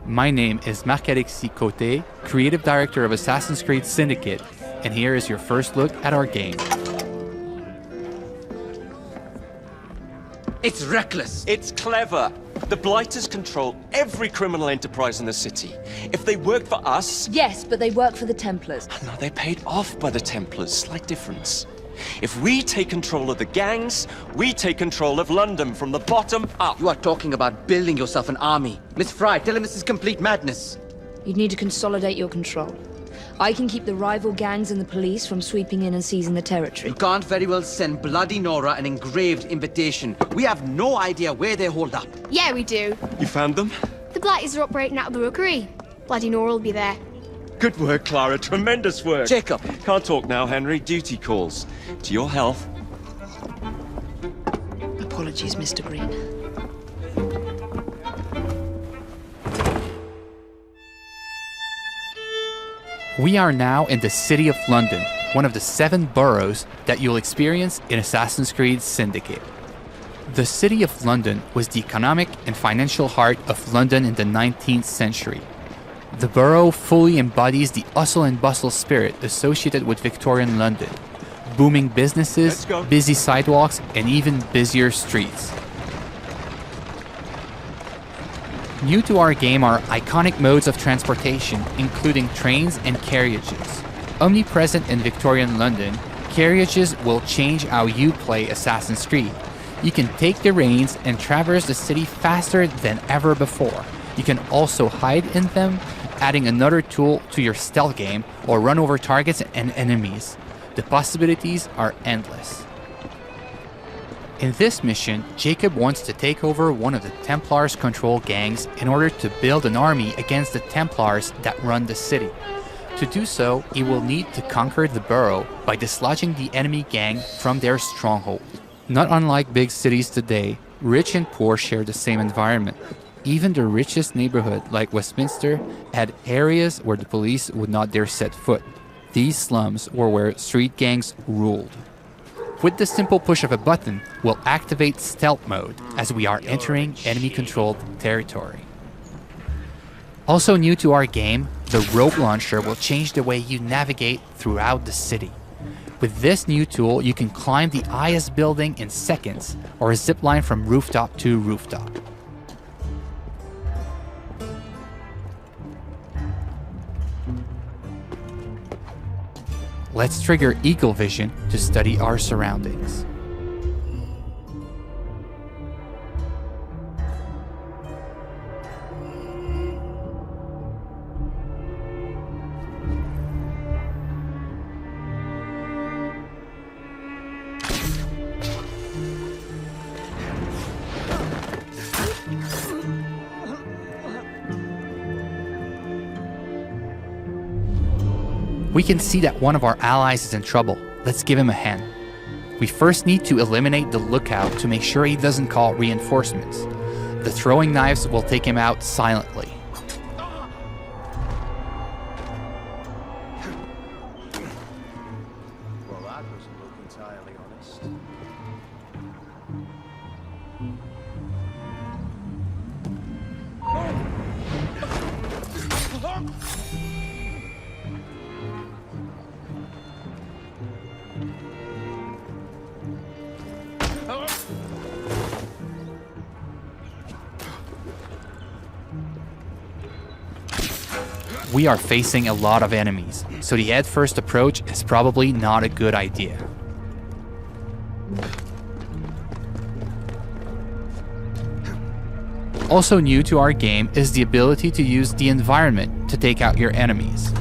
My name is Marc-Alexis Côté, Creative Director of Assassin's Creed Syndicate, and here is your first look at our game. It's reckless. It's clever. The Blighters control every criminal enterprise in the city. If they worked for us... Yes, but they work for the Templars. No, they're paid off by the Templars. Slight difference. If we take control of the gangs, we take control of London from the bottom up. You are talking about building yourself an army. Miss Fry, tell him this is complete madness. You'd need to consolidate your control. I can keep the rival gangs and the police from sweeping in and seizing the territory. You can't very well send Bloody Nora an engraved invitation. We have no idea where they hold up. Yeah, we do. You found them? The Blighters are operating out of the rookery. Bloody Nora will be there. Good work, Clara. Tremendous work. Jacob. Can't talk now, Henry. Duty calls. To your health. Apologies, Mr. Green. We are now in the City of London, one of the 7 boroughs that you'll experience in Assassin's Creed Syndicate. The City of London was the economic and financial heart of London in the 19th century. The borough fully embodies the hustle and bustle spirit associated with Victorian London. Booming businesses, busy sidewalks, and even busier streets. New to our game are iconic modes of transportation, including trains and carriages. Omnipresent in Victorian London, carriages will change how you play Assassin's Creed. You can take the reins and traverse the city faster than ever before. You can also hide in them, adding another tool to your stealth game, or run over targets and enemies. The possibilities are endless. In this mission, Jacob wants to take over one of the Templars' control gangs in order to build an army against the Templars that run the city. To do so, he will need to conquer the borough by dislodging the enemy gang from their stronghold. Not unlike big cities today, rich and poor share the same environment. Even the richest neighborhood, like Westminster, had areas where the police would not dare set foot. These slums were where street gangs ruled. With the simple push of a button, we'll activate stealth mode as we are entering enemy-controlled territory. Also new to our game, the rope launcher will change the way you navigate throughout the city. With this new tool, you can climb the highest building in seconds or zip line from rooftop to rooftop. Let's trigger Eagle Vision to study our surroundings. We can see that one of our allies is in trouble. Let's give him a hand. We first need to eliminate the lookout to make sure he doesn't call reinforcements. The throwing knives will take him out silently. Well, that doesn't look entirely honest. We are facing a lot of enemies, so the head-first approach is probably not a good idea. Also new to our game is the ability to use the environment to take out your enemies.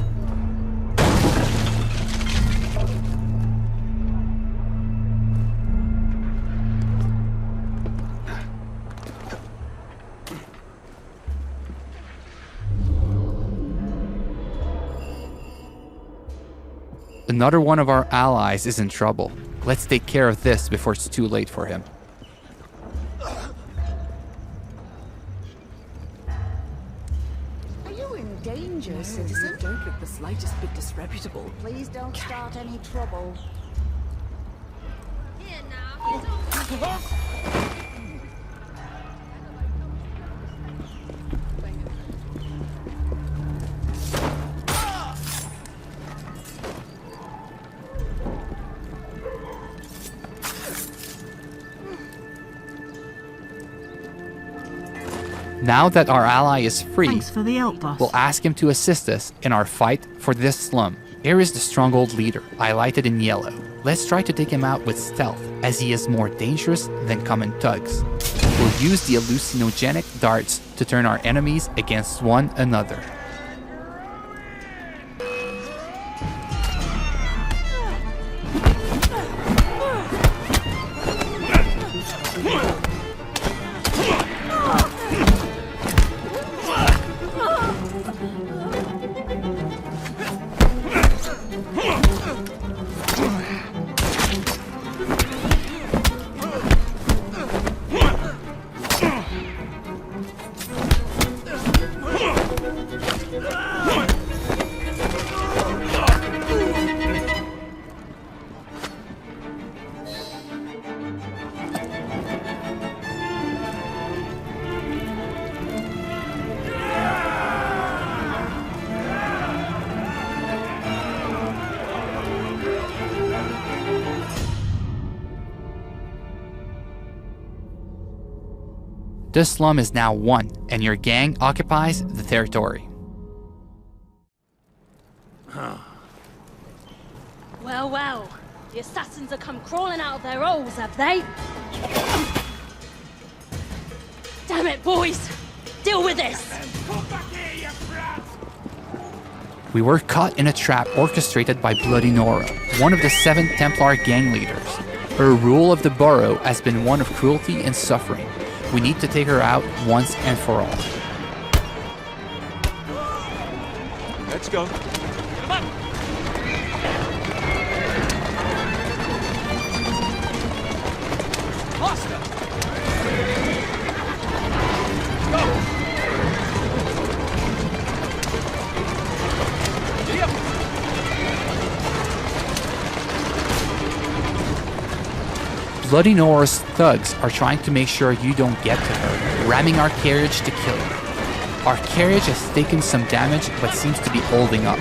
Another one of our allies is in trouble. Let's take care of this before it's too late for him. Are you in danger, citizen? Don't look the slightest bit disreputable. Please don't start any trouble. Here now. Now that our ally is free, Thanks for the help, boss. we'll ask him to assist us in our fight for this slum. Here is the stronghold leader, highlighted in yellow. Let's try to take him out with stealth, as he is more dangerous than common thugs. We'll use the hallucinogenic darts to turn our enemies against one another. This slum is now won, and your gang occupies the territory. Well, well. The assassins have come crawling out of their holes, have they? Damn it, boys! Deal with this! We were caught in a trap orchestrated by Bloody Nora, one of the 7 Templar gang leaders. Her rule of the borough has been one of cruelty and suffering. We need to take her out once and for all. Let's go. Come on. Faster. Go. Yep. Bloody Nora's thugs are trying to make sure you don't get to her, ramming our carriage to kill her. Our carriage has taken some damage but seems to be holding up.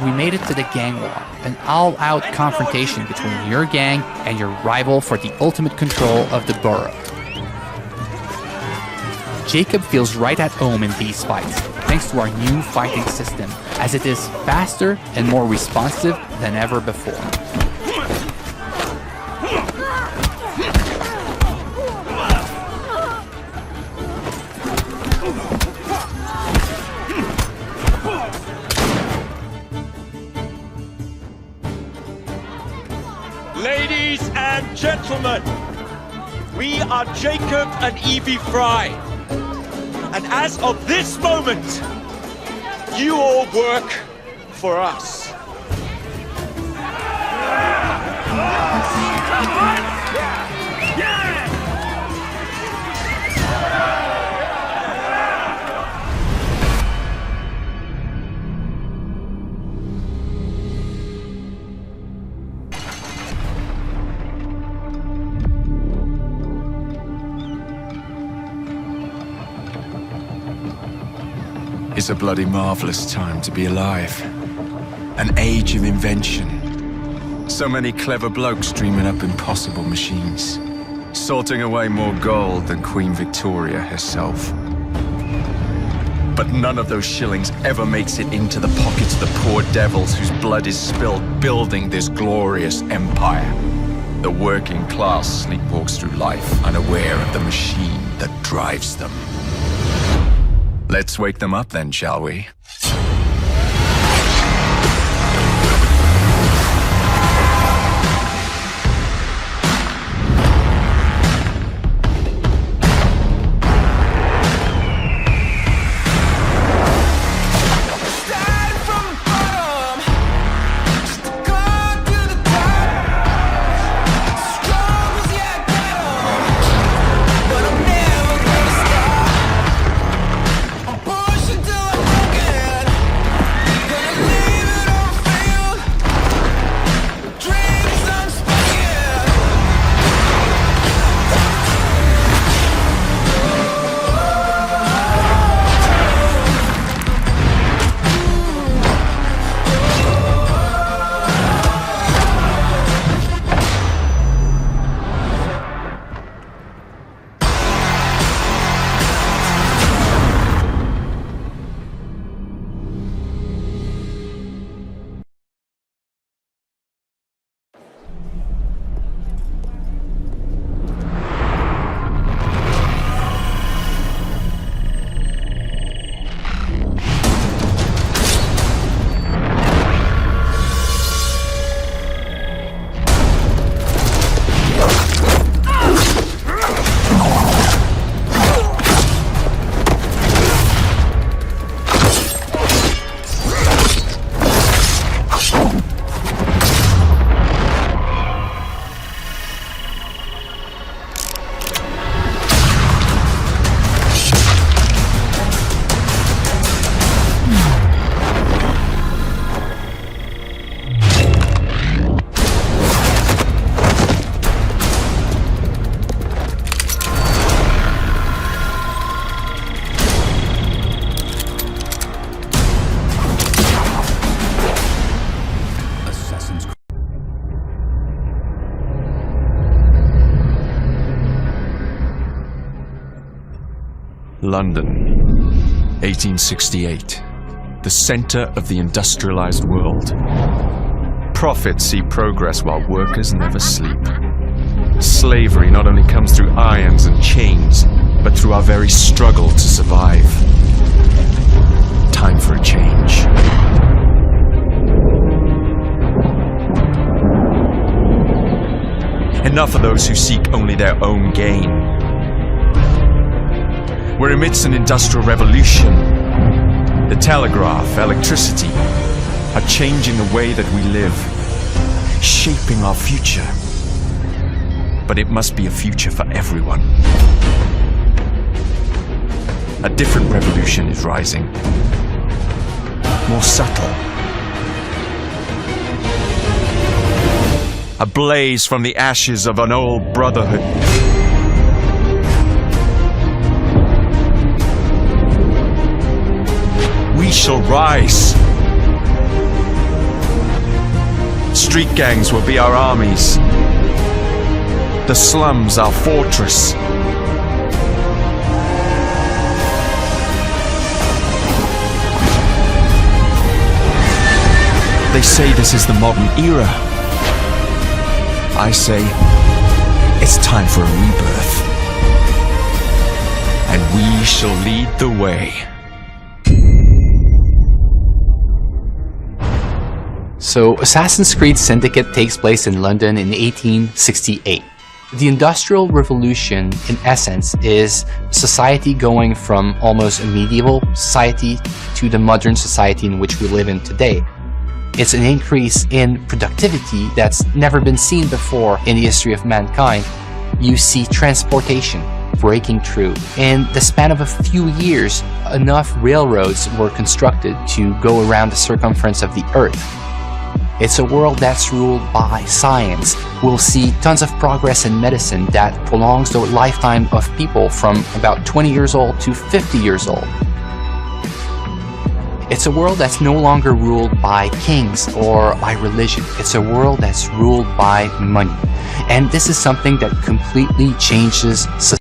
We made it to the gang war, an all-out confrontation between your gang and your rival for the ultimate control of the borough. Jacob feels right at home in these fights, thanks to our new fighting system, as it is faster and more responsive than ever before. Ladies and gentlemen, we are Jacob and Evie Fry. And as of this moment, you all work for us. It's a bloody marvelous time to be alive. An age of invention. So many clever blokes dreaming up impossible machines. Sorting away more gold than Queen Victoria herself. But none of those shillings ever makes it into the pockets of the poor devils whose blood is spilled building this glorious empire. The working class sleepwalks through life, unaware of the machine that drives them. Let's wake them up then, shall we? Push until I'm broken. London, 1868. The center of the industrialized world. Profits see progress while workers never sleep. Slavery not only comes through irons and chains, but through our very struggle to survive. Time for a change. Enough of those who seek only their own gain. We're amidst an industrial revolution. The telegraph, electricity, are changing the way that we live, shaping our future. But it must be a future for everyone. A different revolution is rising. More subtle. A blaze from the ashes of an old brotherhood. We shall rise. Street gangs will be our armies. The slums our fortress. They say this is the modern era. I say it's time for a rebirth. And we shall lead the way. So, Assassin's Creed Syndicate takes place in London in 1868. The Industrial Revolution, in essence, is society going from almost a medieval society to the modern society in which we live in today. It's an increase in productivity that's never been seen before in the history of mankind. You see transportation breaking through. In the span of a few years, enough railroads were constructed to go around the circumference of the Earth. It's a world that's ruled by science. We'll see tons of progress in medicine that prolongs the lifetime of people from about 20 years old to 50 years old. It's a world that's no longer ruled by kings or by religion. It's a world that's ruled by money. And this is something that completely changes society.